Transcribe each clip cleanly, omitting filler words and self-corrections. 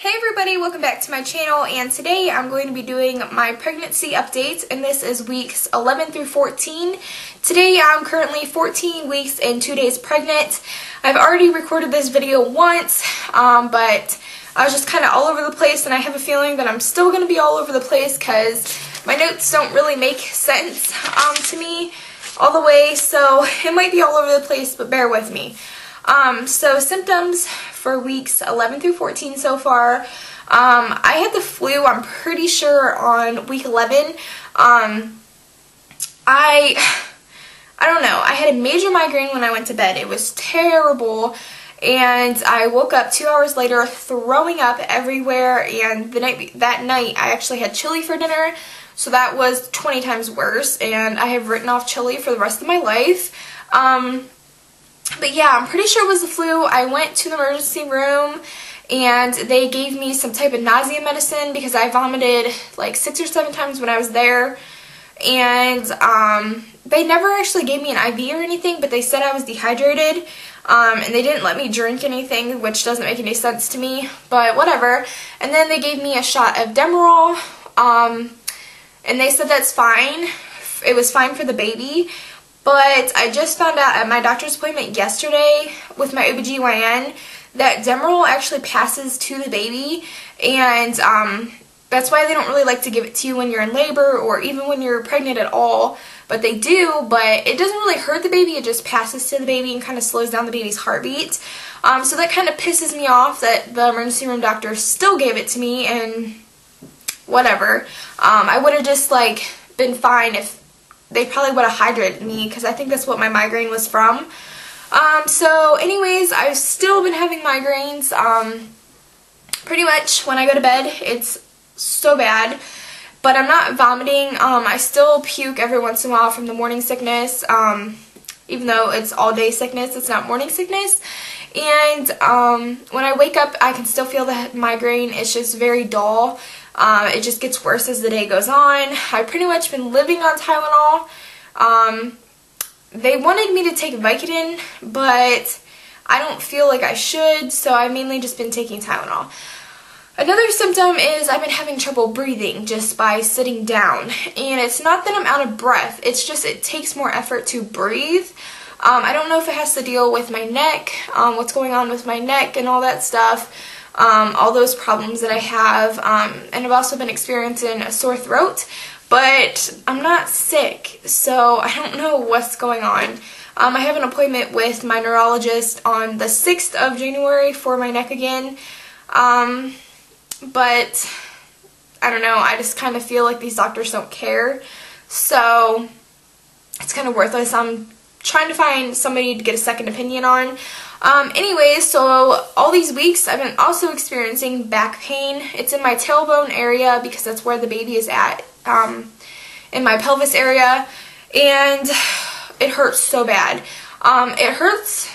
Hey everybody, welcome back to my channel, and today I'm going to be doing my pregnancy update, and this is weeks 11 through 14. Today I'm currently 14 weeks and 2 days pregnant. I've already recorded this video once, but I was just kind of all over the place, and I have a feeling that I'm still going to be all over the place because my notes don't really make sense to me all the way, so it might be all over the place, but bear with me. So symptoms for weeks 11 through 14 so far. I had the flu, I'm pretty sure, on week 11. I don't know. I had a major migraine when I went to bed. It was terrible. And I woke up 2 hours later throwing up everywhere. And that night I actually had chili for dinner. So that was 20 times worse. And I have written off chili for the rest of my life. But yeah, I'm pretty sure it was the flu. I went to the emergency room and they gave me some type of nausea medicine because I vomited like 6 or 7 times when I was there. And they never actually gave me an IV or anything, but they said I was dehydrated. And they didn't let me drink anything, which doesn't make any sense to me, but whatever. And then they gave me a shot of Demerol, and they said that's fine. It was fine for the baby. But I just found out at my doctor's appointment yesterday with my OBGYN that Demerol actually passes to the baby, and that's why they don't really like to give it to you when you're in labor or even when you're pregnant at all. But they do, but it doesn't really hurt the baby, it just passes to the baby and kind of slows down the baby's heartbeat. So that kind of pisses me off that the emergency room doctor still gave it to me, and whatever. I would have just like been fine if they probably would have hydrated me, because I think that's what my migraine was from. So anyways, I've still been having migraines. Pretty much when I go to bed, it's so bad. But I'm not vomiting. I still puke every once in a while from the morning sickness. Even though it's all day sickness, it's not morning sickness. And when I wake up, I can still feel the migraine. It's just very dull. It just gets worse as the day goes on. I've pretty much been living on Tylenol. They wanted me to take Vicodin, but I don't feel like I should, so I've mainly just been taking Tylenol. Another symptom is I've been having trouble breathing just by sitting down. And it's not that I'm out of breath, it's just it takes more effort to breathe. I don't know if it has to deal with my neck, what's going on with my neck and all that stuff. All those problems that I have, and I've also been experiencing a sore throat, but I'm not sick, so I don't know what's going on. I have an appointment with my neurologist on the 6th of January for my neck again, but I don't know, I just kind of feel like these doctors don't care, so it's kind of worthless. I'm trying to find somebody to get a second opinion on. Anyways, so all these weeks I've been also experiencing back pain. It's in my tailbone area because that's where the baby is at, in my pelvis area, and it hurts so bad. It hurts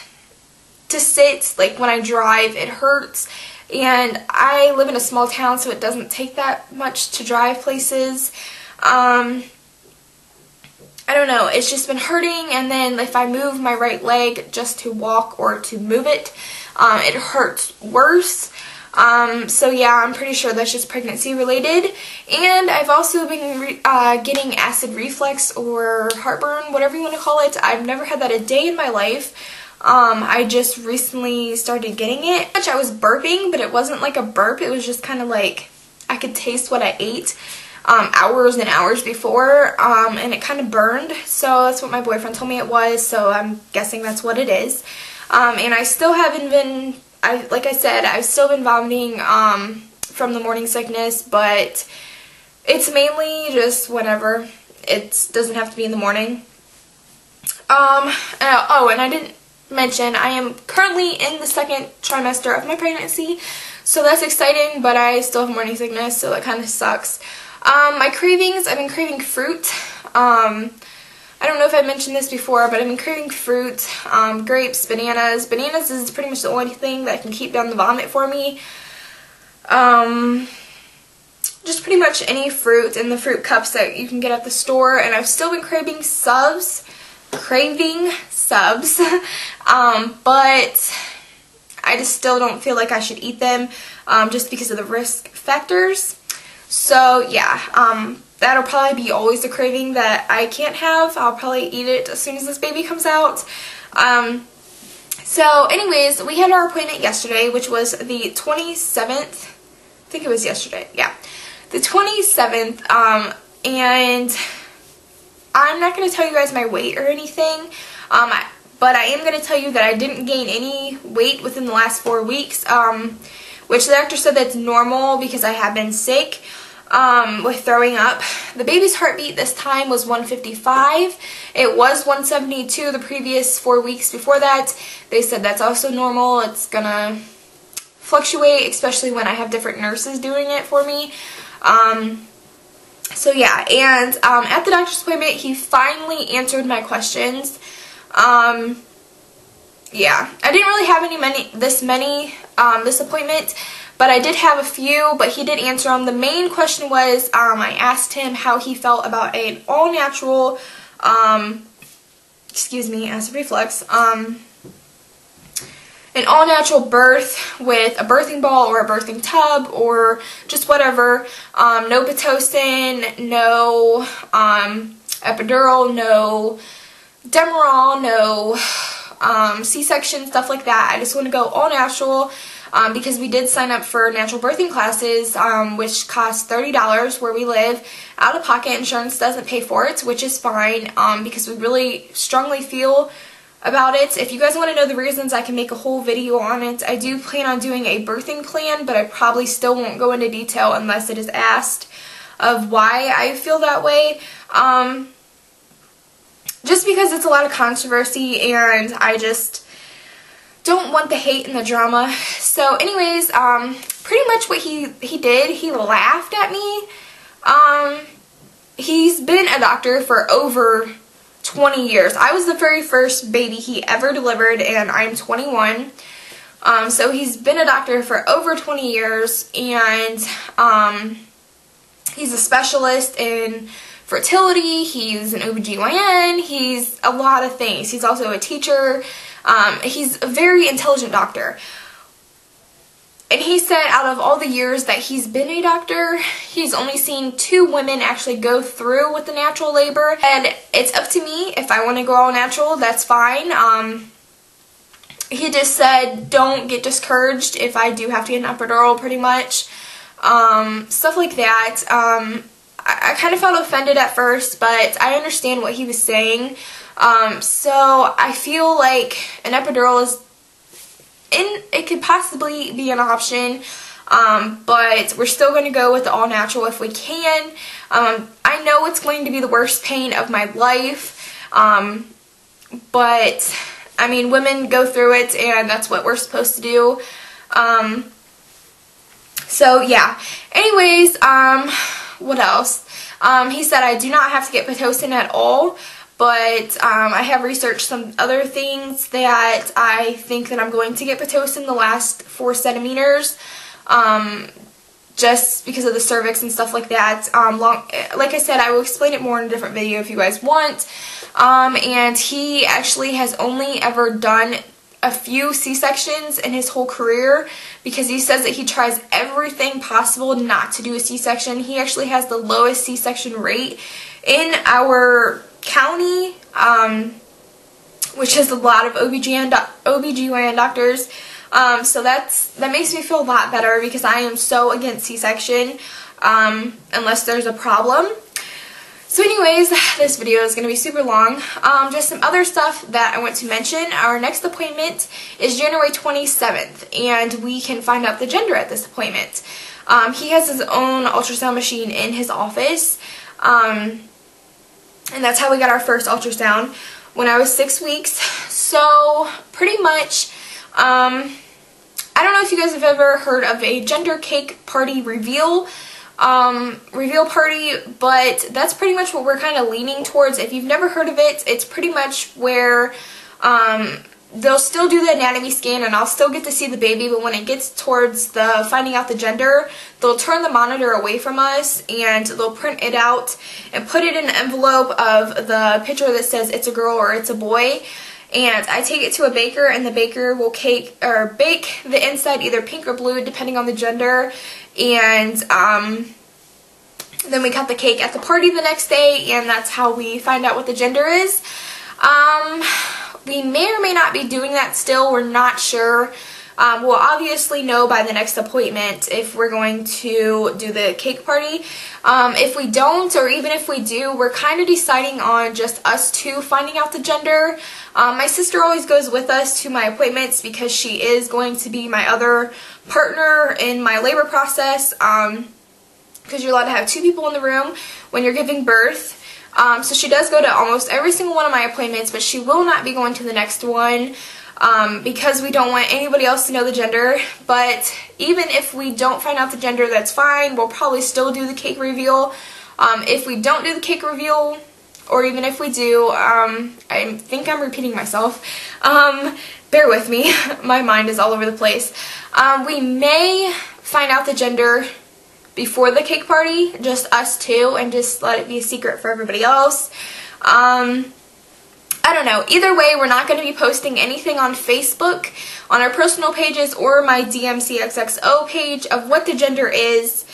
to sit, like when I drive, it hurts, and I live in a small town, so it doesn't take that much to drive places. I don't know, it's just been hurting, and then if I move my right leg just to walk or to move it, it hurts worse. So yeah, I'm pretty sure that's just pregnancy related. And I've also been getting acid reflux or heartburn, whatever you want to call it. I've never had that a day in my life. I just recently started getting it. I was burping, but it wasn't like a burp, it was just kind of like I could taste what I ate hours and hours before, and it kind of burned, so that's what my boyfriend told me it was, so I'm guessing that's what it is. And I still haven't been, like I said, I've still been vomiting from the morning sickness, but it's mainly just whenever. It doesn't have to be in the morning. Oh, and I didn't mention, I am currently in the 2nd trimester of my pregnancy, so that's exciting, but I still have morning sickness, so that kind of sucks. My cravings, I've been craving fruit. I don't know if I mentioned this before, but I've been craving fruit, grapes, bananas. Bananas is pretty much the only thing that can keep down the vomit for me. Just pretty much any fruit in the fruit cups that you can get at the store, and I've still been craving subs. But I just still don't feel like I should eat them just because of the risk factors. So yeah, that'll probably be always a craving that I can't have. I'll probably eat it as soon as this baby comes out. So anyways, we had our appointment yesterday, which was the 27th. I think it was yesterday. Yeah, the 27th. And I'm not going to tell you guys my weight or anything. But I am going to tell you that I didn't gain any weight within the last 4 weeks, which the doctor said that's normal because I have been sick with throwing up. The baby's heartbeat this time was 155. It was 172 the previous 4 weeks before that. They said that's also normal. It's going to fluctuate, especially when I have different nurses doing it for me. So yeah, and at the doctor's appointment, he finally answered my questions. Yeah, I didn't really have this appointment, but I did have a few, but he did answer them. The main question was, I asked him how he felt about an all-natural, acid reflux, an all-natural birth with a birthing ball or a birthing tub or just whatever, no Pitocin, no epidural, no Demerol, no C-section, stuff like that. I just want to go all natural because we did sign up for natural birthing classes, which cost $30 where we live. Out of pocket, insurance doesn't pay for it, which is fine because we really strongly feel about it. If you guys want to know the reasons, I can make a whole video on it. I do plan on doing a birthing plan, but I probably still won't go into detail unless it is asked of why I feel that way. Just because it's a lot of controversy and I just don't want the hate and the drama. So anyways, pretty much what he did, he laughed at me. He's been a doctor for over 20 years. I was the very first baby he ever delivered and I'm 21. So he's been a doctor for over 20 years and he's a specialist in fertility, he's an OBGYN, he's a lot of things. He's also a teacher. He's a very intelligent doctor. And he said out of all the years that he's been a doctor, he's only seen 2 women actually go through with the natural labor. And it's up to me if I want to go all natural, that's fine. He just said don't get discouraged if I do have to get an epidural pretty much. Stuff like that. I kind of felt offended at first, but I understand what he was saying. So I feel like an epidural it could possibly be an option, but we're still going to go with the all natural if we can. I know it's going to be the worst pain of my life, but I mean, women go through it and that's what we're supposed to do. So yeah, anyways, what else? He said I do not have to get Pitocin at all, but I have researched some other things that I think that I'm going to get Pitocin the last 4 centimeters, just because of the cervix and stuff like that. Like I said, I will explain it more in a different video if you guys want. And he actually has only ever done a few C-sections in his whole career because he says that he tries everything possible not to do a C-section. He actually has the lowest C-section rate in our county, which is a lot of OBGYN doctors. So that makes me feel a lot better because I am so against C-section unless there's a problem. So anyways, this video is going to be super long. Just some other stuff that I want to mention. Our next appointment is January 27th, and we can find out the gender at this appointment. He has his own ultrasound machine in his office, and that's how we got our first ultrasound when I was 6 weeks. So pretty much, I don't know if you guys have ever heard of a gender cake party reveal party, but that's pretty much what we're kind of leaning towards. If you've never heard of it, it's pretty much where they'll still do the anatomy scan and I'll still get to see the baby, but when it gets towards the finding out the gender, they'll turn the monitor away from us and they'll print it out and put it in an envelope of the picture that says it's a girl or it's a boy. and I take it to a baker, and the baker will bake the inside either pink or blue depending on the gender, and then we cut the cake at the party the next day, and that's how we find out what the gender is. We may or may not be doing that still. We're not sure. We'll obviously know by the next appointment if we're going to do the cake party. If we don't, or even if we do, we're kind of deciding on just us two finding out the gender. My sister always goes with us to my appointments because she is going to be my other partner in my labor process, because you're allowed to have 2 people in the room when you're giving birth. So she does go to almost every single one of my appointments, but she will not be going to the next one. Because we don't want anybody else to know the gender. But even if we don't find out the gender, that's fine. We'll probably still do the cake reveal. If we don't do the cake reveal, or even if we do, I think I'm repeating myself. Bear with me. My mind is all over the place. We may find out the gender before the cake party, just us two, and just let it be a secret for everybody else. I don't know. Either way, we're not going to be posting anything on Facebook, on our personal pages, or my DMCXXO page of what the gender is,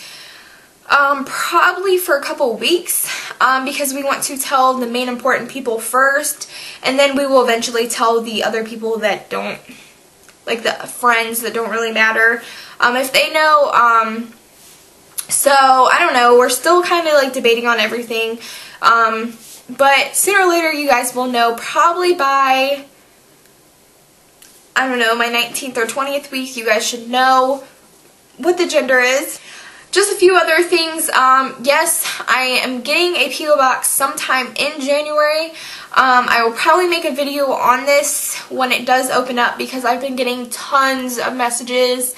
probably for a couple weeks, because we want to tell the main important people first, and then we will eventually tell the other people that don't, like the friends that don't really matter, if they know. So, I don't know. We're still kind of like debating on everything. But sooner or later you guys will know, probably by, I don't know, my 19th or 20th week. You guys should know what the gender is. Just a few other things. Yes, I am getting a P.O. box sometime in January. I will probably make a video on this when it does open up, because I've been getting tons of messages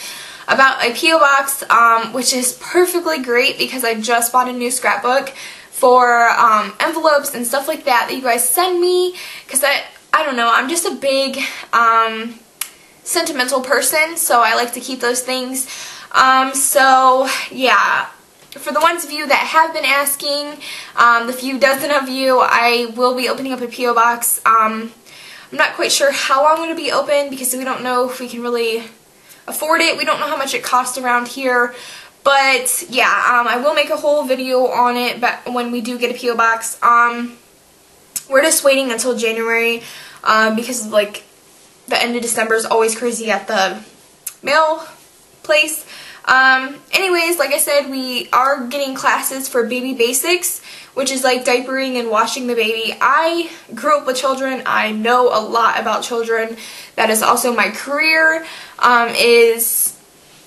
about a P.O. box, which is perfectly great because I just bought a new scrapbook for envelopes and stuff like that you guys send me, because I don't know, I'm just a big sentimental person, so I like to keep those things. So yeah, for the ones of you that have been asking, the few dozen of you, I will be opening up a P.O. box. I'm not quite sure how long it'll be open, because we don't know if we can really afford it. We don't know how much it costs around here. But yeah, I will make a whole video on it, but when we do get a P.O. box. We're just waiting until January, because like the end of December is always crazy at the mail place. Anyways, like I said, we are getting classes for baby basics, which is like diapering and washing the baby. I grew up with children. I know a lot about children. That is also my career, is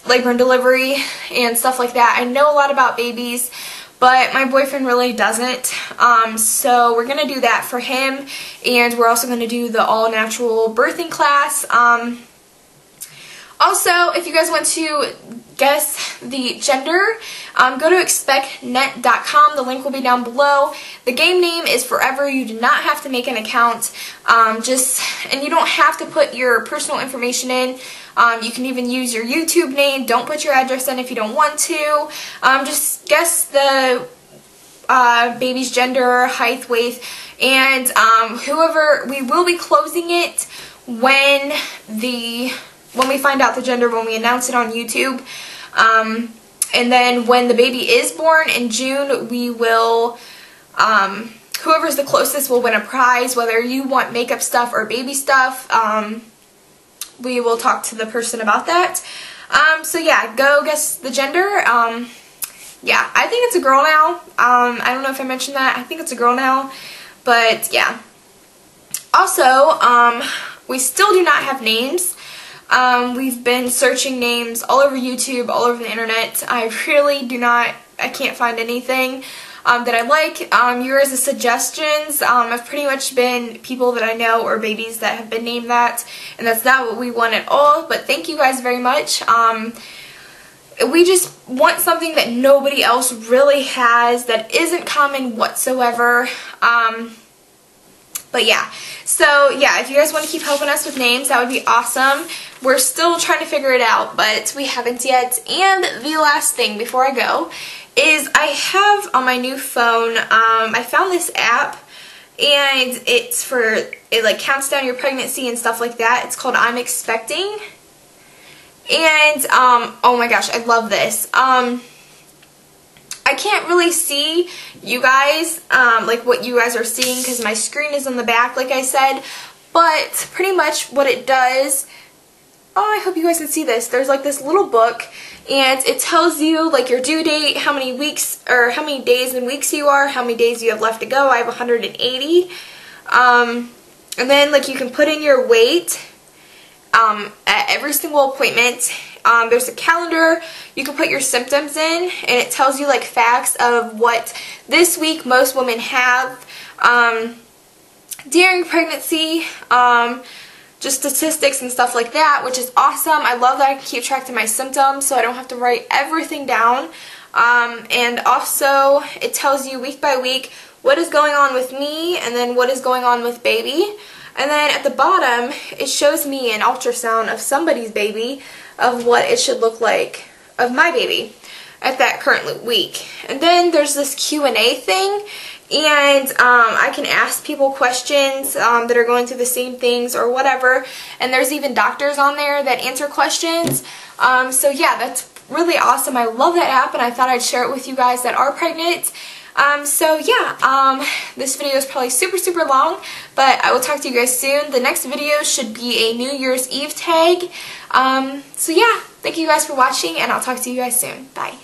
labor and delivery and stuff like that. I know a lot about babies, but my boyfriend really doesn't. So we're going to do that for him, and we're also going to do the all-natural birthing class. Also, if you guys want to guess the gender, go to expectnet.com. The link will be down below. The game name is forever. You do not have to make an account. And you don't have to put your personal information in. You can even use your YouTube name. Don't put your address in if you don't want to. Just guess the baby's gender, height, weight, and whoever. We will be closing it when we find out the gender, when we announce it on YouTube. And then when the baby is born in June, we will, whoever's the closest will win a prize, whether you want makeup stuff or baby stuff. We will talk to the person about that. So yeah, go guess the gender. Yeah, I think it's a girl now. I don't know if I mentioned that. I think it's a girl now. But yeah. Also, we still do not have names. We've been searching names all over YouTube, all over the internet. I really I can't find anything that I like. Your suggestions have pretty much been people that I know or babies that have been named that, and that's not what we want at all, but thank you guys very much. We just want something that nobody else really has, that isn't common whatsoever. But yeah, so yeah, if you guys want to keep helping us with names, that would be awesome. We're still trying to figure it out, but we haven't yet. And the last thing before I go is I have on my new phone, I found this app, and it like counts down your pregnancy and stuff like that. It's called I'm Expecting. And oh my gosh, I love this. I can't really see you guys, like what you guys are seeing, because my screen is on the back, like I said. But pretty much what it does, oh, I hope you guys can see this. There's like this little book, and it tells you like your due date, how many weeks or how many days and weeks you are, how many days you have left to go. I have 180. And then like you can put in your weight at every single appointment. There's a calendar. You can put your symptoms in, and it tells you like facts of what this week most women have during pregnancy, just statistics and stuff like that, which is awesome. I love that I can keep track of my symptoms so I don't have to write everything down. And also it tells you week by week what is going on with me and then what is going on with baby. And then at the bottom, it shows me an ultrasound of somebody's baby, of what it should look like of my baby at that current week. And then there's this Q&A thing, and I can ask people questions that are going through the same things or whatever. And there's even doctors on there that answer questions. So yeah, that's really awesome. I love that app, and I thought I'd share it with you guys that are pregnant. So yeah, this video is probably super long, but I will talk to you guys soon. The next video should be a New Year's Eve tag. So yeah, thank you guys for watching, and I'll talk to you guys soon. Bye.